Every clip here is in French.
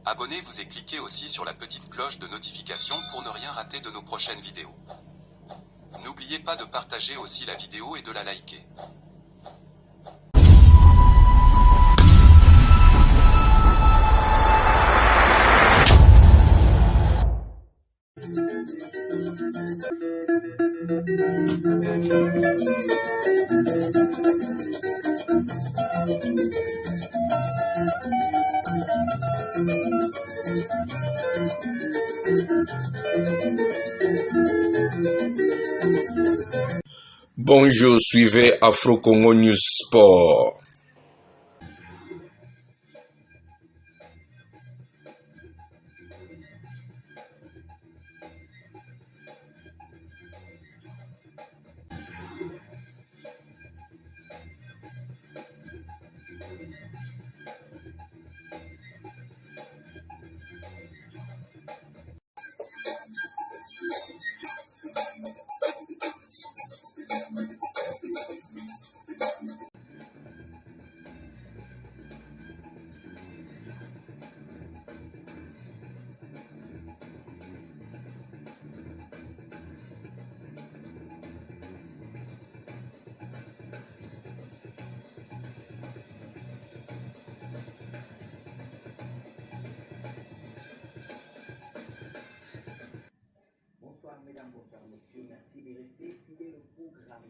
Abonnez-vous et cliquez aussi sur la petite cloche de notification pour ne rien rater de nos prochaines vidéos. N'oubliez pas de partager aussi la vidéo et de la liker. Bonjour, suivez Afro Congo News Sport. Bonsoir mesdames, bonsoir messieurs, merci de rester fidèles au programme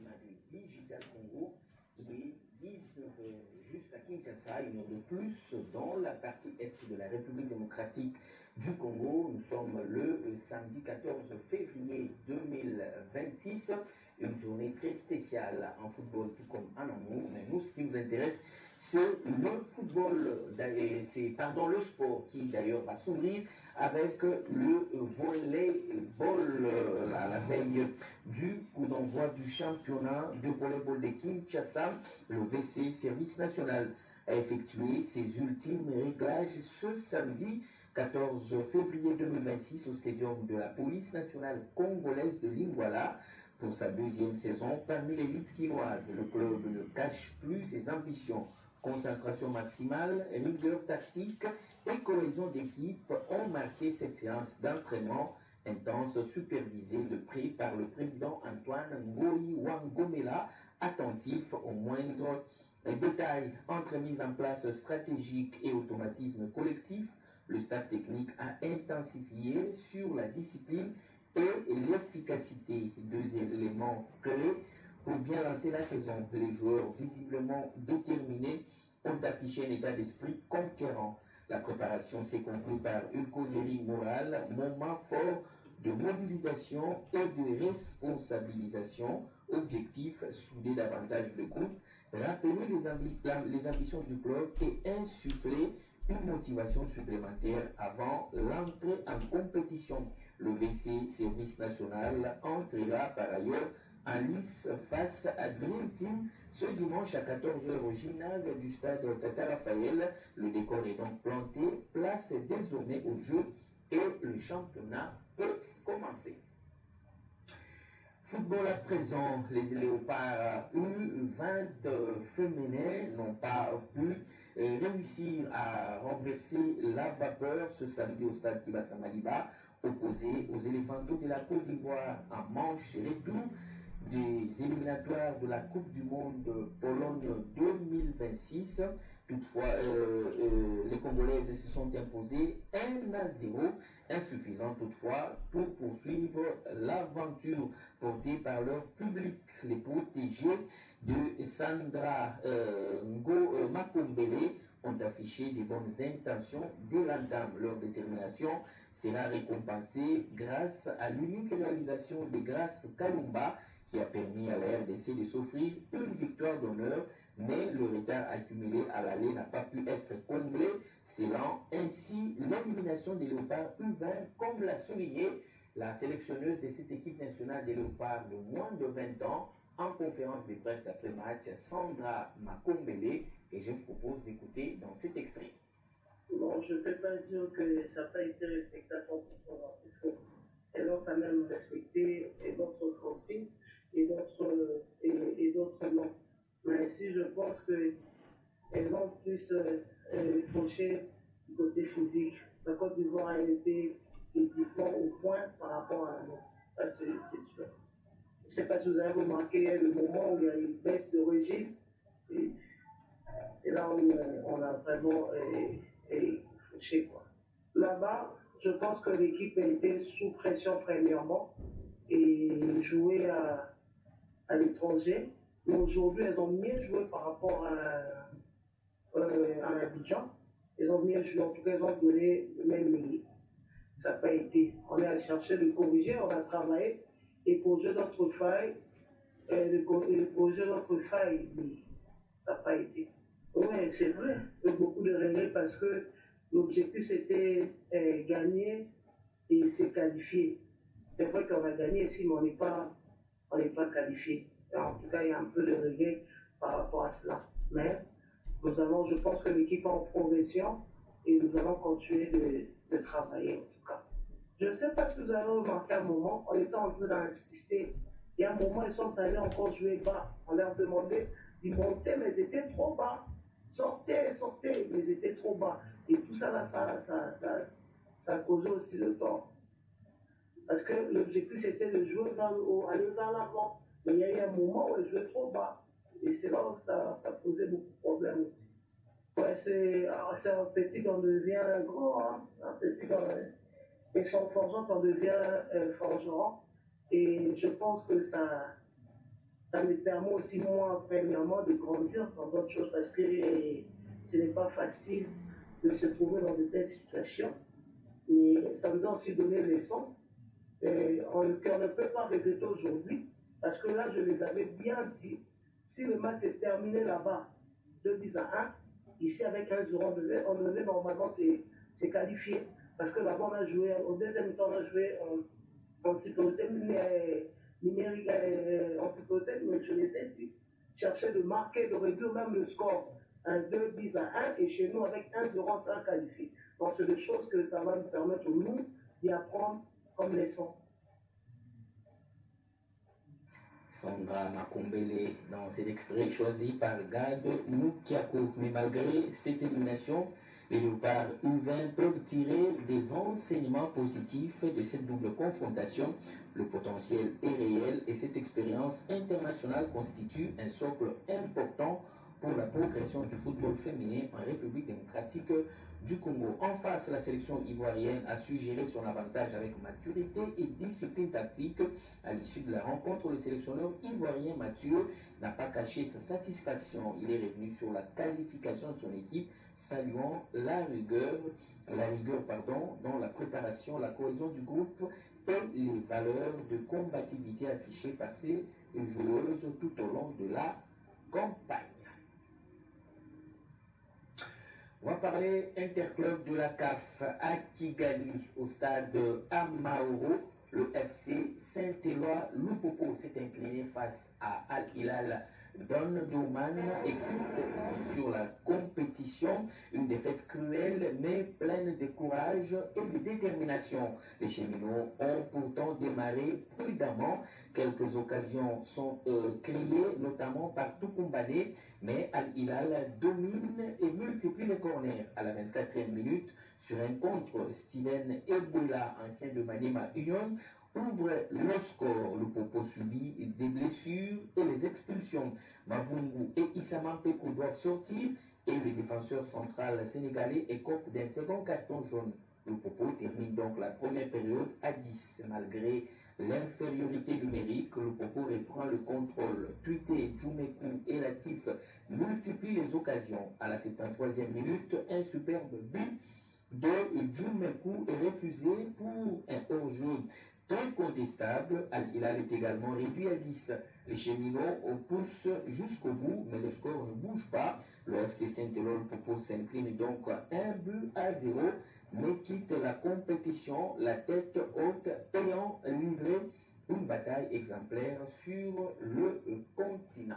de Digital Congo. Il est 19h juste à Kinshasa, une heure de plus dans la partie est de la République démocratique du Congo. Nous sommes le samedi 14 février 2026, une journée très spéciale en football tout comme en amour. Mais nous, ce qui nous intéresse, c'est le football, le sport qui d'ailleurs va s'ouvrir avec le volleyball à la veille du coup d'envoi du championnat de volleyball de Kinshasa. Le VC Service National a effectué ses ultimes réglages ce samedi 14 février 2026 au stadium de la police nationale congolaise de Lingwala pour sa deuxième saison parmi l'élite quinoise. Le club ne cache plus ses ambitions. Concentration maximale, rigueur tactique et cohésion d'équipe ont marqué cette séance d'entraînement intense supervisée de près par le président Antoine Ngoi Wangomela, attentif aux moindres détails. Entre mise en place stratégique et automatisme collectif, le staff technique a intensifié sur la discipline et l'efficacité, deux éléments clés pour bien lancer la saison. Les joueurs visiblement déterminés ont affiché un état d'esprit conquérant. La préparation s'est conclue par une causerie morale, moment fort de mobilisation et de responsabilisation. Objectif, souder davantage le groupe, rappeler les ambitions du club et insuffler une motivation supplémentaire avant l'entrée en compétition. Le VC Service National entrera par ailleurs en lice face à Dream Team ce dimanche à 14h au gymnase du stade Tata Raphaël. Le décor est donc planté, place désormais au jeu et le championnat peut commencer. Football à présent, les léopards U20 féminins n'ont pas pu réussir à renverser la vapeur ce samedi au stade Kibasa Maliba, opposé aux éléphantaux de la Côte d'Ivoire en manche retour des éliminatoires de la Coupe du Monde Pologne 2026. Toutefois, les Congolaises se sont imposées 1-0, insuffisant toutefois pour poursuivre l'aventure portée par leur public. Les protégés de Sandra Makombele ont affiché des bonnes intentions dès l'entame. Leur détermination sera récompensée grâce à l'unique réalisation de Grace Kalumba qui a permis à la RDC de s'offrir une victoire d'honneur, mais le retard accumulé à l'aller n'a pas pu être comblé, scellant ainsi l'élimination des Léopards U20, comme l'a souligné la sélectionneuse de cette équipe nationale des Léopards de moins de 20 ans en conférence de presse d'après-match, Sandra Makombele, et je vous propose d'écouter dans cet extrait. Bon, je ne peux pas dire que ça n'a pas été respecté à 100%, c'est faux. Elles ont quand même respecté d'autres consignes et d'autres non. Mais si je pense qu'elles ont plus fauché côté physique. La Côte d'Ivoire a été physiquement au point par rapport à la nôtre. Ça, c'est sûr. Je ne sais pas si vous avez remarqué le moment où il y a une baisse de régime. Et c'est là où on a vraiment fauché. Là-bas, je pense que l'équipe a été sous pression premièrement et joué à l'étranger. Mais aujourd'hui, elles ont mieux joué par rapport à Abidjan. Elles ont mieux joué, en tout cas, elles ont donné le même milieu. Ça n'a pas été. On est allé chercher de corriger, on a travaillé et corriger notre faille. Corriger notre faille, ça n'a pas été. Oui, c'est vrai. Il y a beaucoup de regrets parce que l'objectif c'était gagner et se qualifier. C'est vrai qu'on a gagné ici, mais on n'est pas qualifié. En tout cas, il y a un peu de regret par rapport à cela. Mais je pense que l'équipe est en progression et nous allons continuer de travailler en tout cas. Je ne sais pas si vous avez remarqué un moment, on était en train d'insister. Il y a un moment, ils sont allés encore jouer bas. On leur demandait d'y monter, mais ils étaient trop bas. Sortez, mais ils étaient trop bas. Et tout ça, là, ça a causé aussi le tort. Parce que l'objectif, c'était de jouer vers le haut, aller vers l'avant. Mais il y a eu un moment où ils jouaient trop bas. Et c'est là où ça posait beaucoup de problèmes aussi. Ouais, c'est un petit qu'on devient grand. Hein. C'est un petit qu'on et son forgeron qu'on devient forgeron. Et je pense que ça me permet aussi, moi, premièrement, de grandir dans d'autres choses parce que ce n'est pas facile de se trouver dans de telles situations. Mais ça nous a aussi donné des leçons qu'on ne peut pas regretter aujourd'hui parce que là, je les avais bien dit. Si le match s'est terminé là-bas, 2-1, ici avec 1-0, on devait normalement se qualifier. Parce que là-bas, on a joué, au deuxième temps, on a joué en sécurité numérique, en sécurité, mais je les ai dit, chercher de marquer, de réduire même le score. 2-1 et chez nous, avec 1-0, on sera qualifié. Donc, c'est des choses que ça va nous permettre, nous, d'y apprendre comme leçon. Sandra Makombele dans cet extrait choisi par Gad Moukiako. Mais malgré cette élimination, les léopards U20 peuvent tirer des enseignements positifs de cette double confrontation. Le potentiel est réel et cette expérience internationale constitue un socle important pour la progression du football féminin en République démocratique du Congo. En face, la sélection ivoirienne a su gérer son avantage avec maturité et discipline tactique. À l'issue de la rencontre, le sélectionneur ivoirien Mathieu n'a pas caché sa satisfaction. Il est revenu sur la qualification de son équipe, saluant la rigueur dans la préparation, la cohésion du groupe et les valeurs de combativité affichées par ces joueuses tout au long de la campagne. On va parler interclub de la CAF à Kigali, au stade Amaoro. Le FC Saint-Éloi Lupopo s'est incliné face à Al Hilal d'Omdurman et quitte sur la compétition. Une défaite cruelle mais pleine de courage et de détermination. Les cheminots ont pourtant démarré prudemment. Quelques occasions sont créées, notamment par Tukumbane, mais Al Hilal domine et multiplie les corners. À la 24e minute, sur un contre, Steven Ebola, ancien de Maniema Union, ouvre le score. Le Popo subit des blessures et les expulsions. Mavungu et Issama Peko doivent sortir et le défenseur central sénégalais écope d'un second carton jaune. Le Popo termine donc la première période à 10. Malgré l'infériorité numérique, le Popo reprend le contrôle. Tuité, Djoumekou et Latif multiplient les occasions. À la 73e minute, un superbe but de Djoumekou est refusé pour un hors-jeu très contestable. Al Hilal est également réduit à 10. Les cheminots poussent jusqu'au bout, mais le score ne bouge pas. Le FC Saint-Éloi Popo s'incline donc 1-0, mais quitte la compétition la tête haute, ayant livré une bataille exemplaire sur le continent.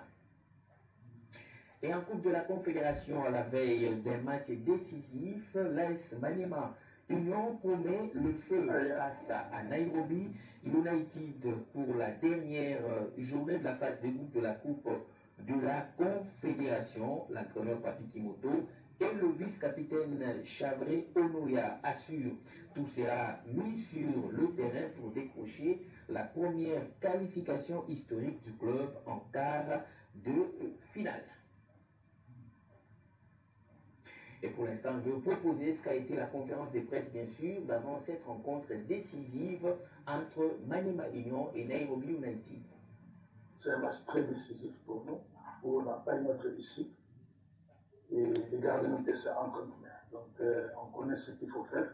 Et en Coupe de la Confédération, à la veille d'un match décisif, l'AS Maniema Union promet le feu face à Nairobi United pour la dernière journée de la phase de groupe de la Coupe de la Confédération. L'entraîneur Papi Kimoto et le vice-capitaine Chavré Onoya assure tout sera mis sur le terrain pour décrocher la première qualification historique du club en quart de finale. Et pour l'instant, je vais vous proposer ce qu'a été la conférence de presse, bien sûr, d'avant cette rencontre décisive entre Maniema Union et Nairobi United. C'est un match très décisif pour nous, où on n'a pas une autre issue. Et les gardiens de c'est entre nous. Donc, on connaît ce qu'il faut faire.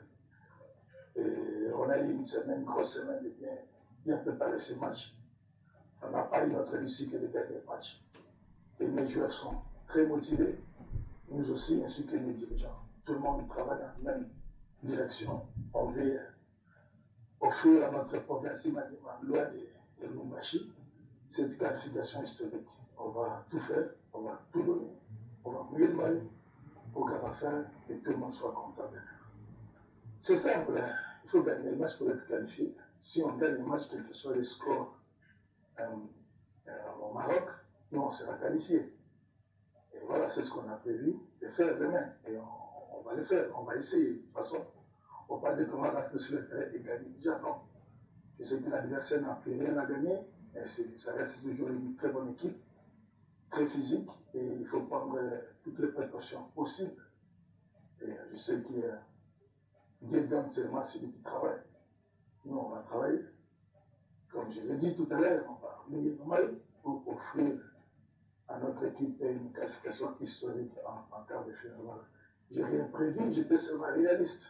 Et on a eu une grosse semaine de bien préparer ces matchs. On n'a pas une autre issue que les derniers matchs. Et mes joueurs sont très motivés, nous aussi, ainsi que les dirigeants. Tout le monde travaille dans la même direction. On veut offrir à notre province Maniema, loin de Lumbashi, cette qualification historique. On va tout faire, on va tout donner, on va mouiller le maillot pour qu'à la fin, que tout le monde soit content de nous. C'est simple, hein? Il faut gagner le match pour être qualifié. Si on gagne le match, quel que soit le score au Maroc, nous on sera qualifié. Et voilà, c'est ce qu'on a prévu de faire demain. Et on va le faire, on va essayer. De toute façon, on ne va pas dire comment on a tous le faire et gagner déjà, non. Je sais que l'adversaire n'a plus rien à gagner, mais ça reste toujours une très bonne équipe, très physique, et il faut prendre toutes les précautions possibles. Et je sais que Dieu donne seulement celui qui travaille. Nous, on va travailler. Comme je l'ai dit tout à l'heure, on va mouiller normal pour offrir à notre équipe une qualification historique en quart de finale. Voilà. Je n'ai rien prévu, j'étais seulement réaliste.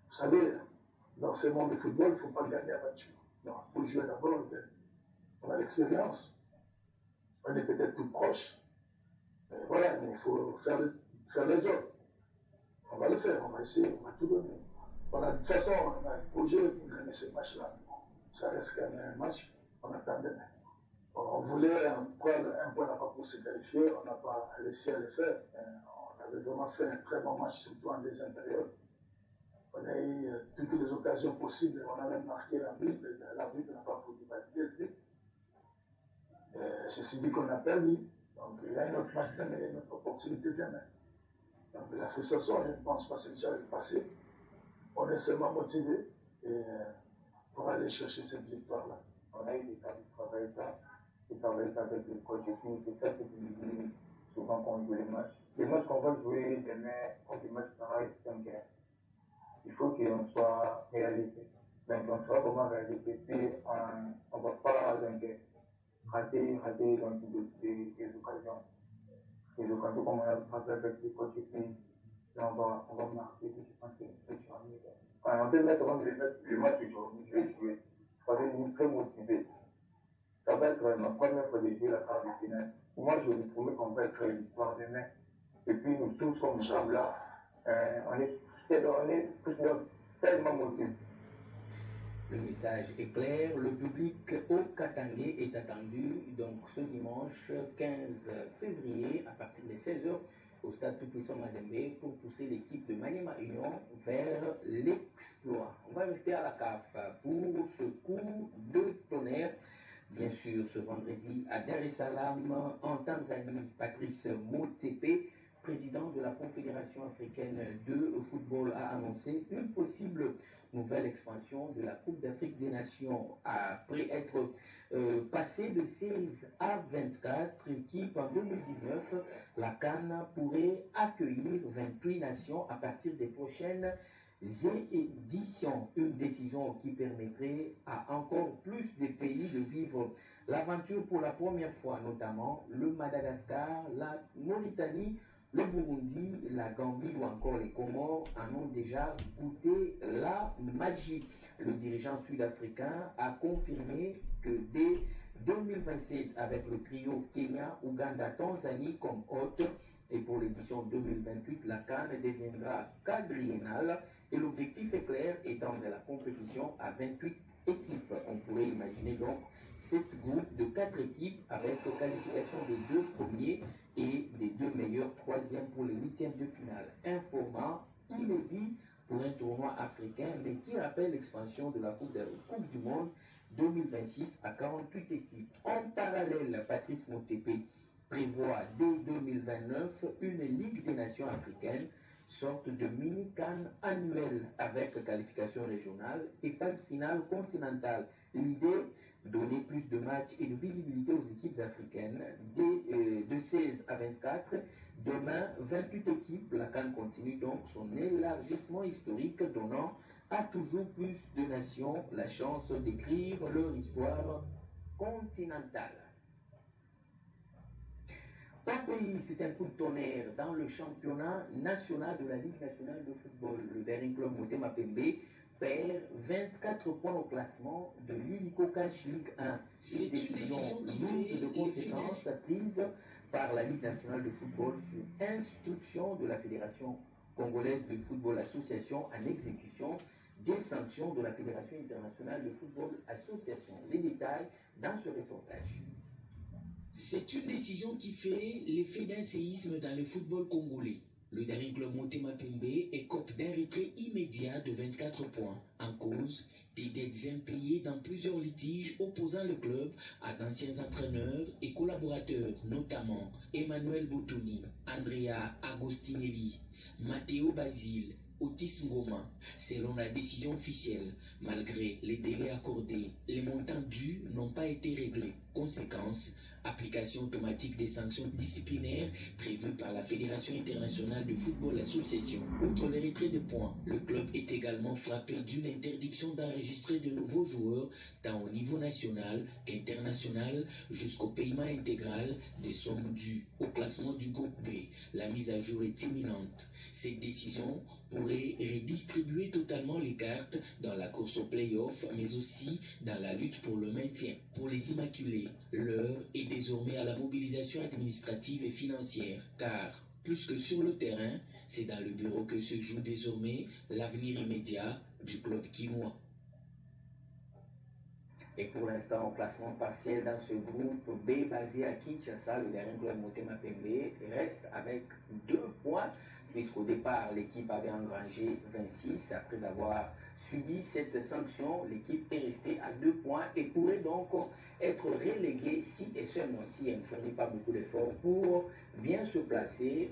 Vous savez, dans ce monde de football, il ne faut pas gagner à voiture. Non, il faut jouer d'abord. On a l'expérience. On est peut-être tout proche. Mais voilà, mais il faut faire le job. On va le faire, on va essayer, on va tout donner. Voilà, de toute façon, on a un projet pour gagner ce match-là. Ça reste quand même un match, on attend demain. On voulait prendre un point là pour se qualifier, on n'a pas réussi à le faire. On avait vraiment fait un très bon match, surtout en deuxième période. On a eu toutes les occasions possibles, on a même marqué un but, la but n'a pas voulu valider le but. Ceci dit qu'on a perdu, donc il y a un autre match demain, une autre opportunité demain. Donc la frustration, je ne pense pas que c'est déjà le passé. On est seulement motivé pour aller chercher cette victoire-là. On a eu des cas de travailler ça avec le coach technique, et ça c'est une souvent quand on joue les matchs. Les matchs qu'on va jouer demain, contre les matchs pareils, donc il faut qu'on soit réaliste. Donc on saura comment réaliser, puis on ne va pas donc, rater donc, des occasions. Les occasions comme on a fait avec le coach technique, là on va marquer, je pense que c'est charmé. On peut mettre avant le match aujourd'hui, je vais jouer. Il faut être très motivé. Ça va être ma première fois de jouer la quart de finale. Moi, je vous promets qu'on va écrire l'histoire demain. Et puis, nous tous, comme nous là, on est tellement motivés. Le message est clair, le public au Katangé est attendu donc ce dimanche 15 février à partir de 16h au stade Tout-Puissant Mazembe pour pousser l'équipe de Maniema Union vers l'exploit. On va rester à la CAF pour ce coup de tonnerre. Bien sûr, ce vendredi à Dar es Salaam, en Tanzanie, Patrice Motsepe, président de la Confédération africaine de football, a annoncé une possible nouvelle expansion de la Coupe d'Afrique des Nations. Après être passé de 16 à 24 équipes en 2019, la CAN pourrait accueillir 28 nations à partir des prochaines éditions. Une décision qui permettrait à encore plus de pays de vivre l'aventure pour la première fois, notamment le Madagascar, la Mauritanie, le Burundi, la Gambie ou encore les Comores en ont déjà goûté la magie. Le dirigeant sud-africain a confirmé que dès 2027, avec le trio Kenya, Ouganda, Tanzanie comme hôte, et pour l'édition 2028, la CAN deviendra quadriennale et l'objectif est clair, étendre la compétition à 28 équipes. On pourrait imaginer donc 7 groupes de 4 équipes avec qualification des 2 premiers et des 2 meilleurs troisièmes pour les 8e de finale. Un format inédit pour un tournoi africain, mais qui rappelle l'expansion de la Coupe du Monde 2026 à 48 équipes. En parallèle, Patrice Motsepe, prévoit dès 2029 une Ligue des Nations africaines, sorte de mini-CAN annuelle avec qualification régionale et phase finale continentale. L'idée, donner plus de matchs et de visibilité aux équipes africaines de 16 à 24. Demain, 28 équipes. La CAN continue donc son élargissement historique, donnant à toujours plus de nations la chance d'écrire leur histoire continentale. Au pays, c'est un coup de tonnerre dans le championnat national de la Ligue nationale de football. Le dernier club Motema Pembe perd 24 points au classement de l'Illico Cash Ligue 1. Une décision lourde de conséquences prise par la Ligue nationale de football sur instruction de la Fédération congolaise de football association en exécution des sanctions de la Fédération internationale de football association. Les détails dans ce reportage. C'est une décision qui fait l'effet d'un séisme dans le football congolais. Le dernier club Motema Pembe écope d'un retrait immédiat de 24 points en cause des dettes impayées dans plusieurs litiges opposant le club à d'anciens entraîneurs et collaborateurs, notamment Emmanuel Botoni, Andrea Agostinelli, Matteo Basile, Otis Ngoma. Selon la décision officielle, malgré les délais accordés, les montants dus n'ont pas été réglés. Conséquence, application automatique des sanctions disciplinaires prévues par la Fédération internationale de football association. Outre les retraits de points, le club est également frappé d'une interdiction d'enregistrer de nouveaux joueurs tant au niveau national qu'international jusqu'au paiement intégral des sommes dues au classement du groupe B. La mise à jour est imminente. Cette décision pourrait redistribuer totalement les cartes dans la course au play-off, mais aussi dans la lutte pour le maintien. Pour les Immaculés, l'heure est désormais à la mobilisation administrative et financière, car, plus que sur le terrain, c'est dans le bureau que se joue désormais l'avenir immédiat du club quinois. Et pour l'instant, au classement partiel dans ce groupe B basé à Kinshasa, le dernier club Motema Pembe reste avec 2 points, puisqu'au départ, l'équipe avait engrangé 26. Après avoir subi cette sanction, l'équipe est restée à 2 points et pourrait donc être reléguée si et seulement si elle ne fournit pas beaucoup d'efforts pour bien se placer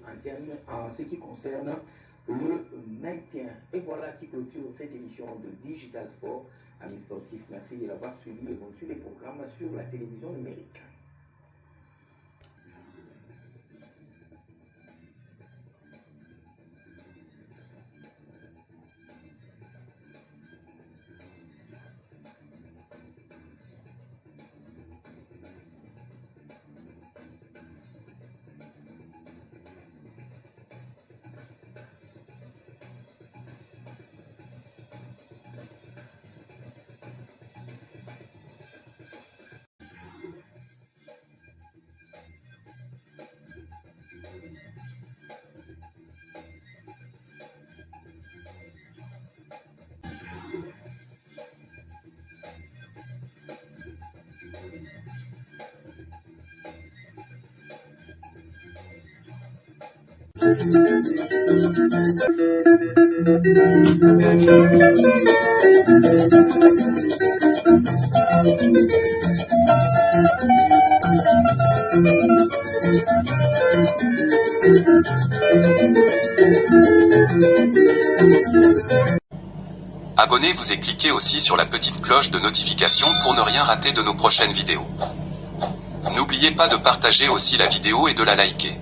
en ce qui concerne le maintien. Et voilà qui clôture cette émission de Digital Sport. Amis sportifs, merci de l'avoir suivi et bon suivi les programmes sur la télévision numérique. Abonnez-vous et cliquez aussi sur la petite cloche de notification pour ne rien rater de nos prochaines vidéos. N'oubliez pas de partager aussi la vidéo et de la liker.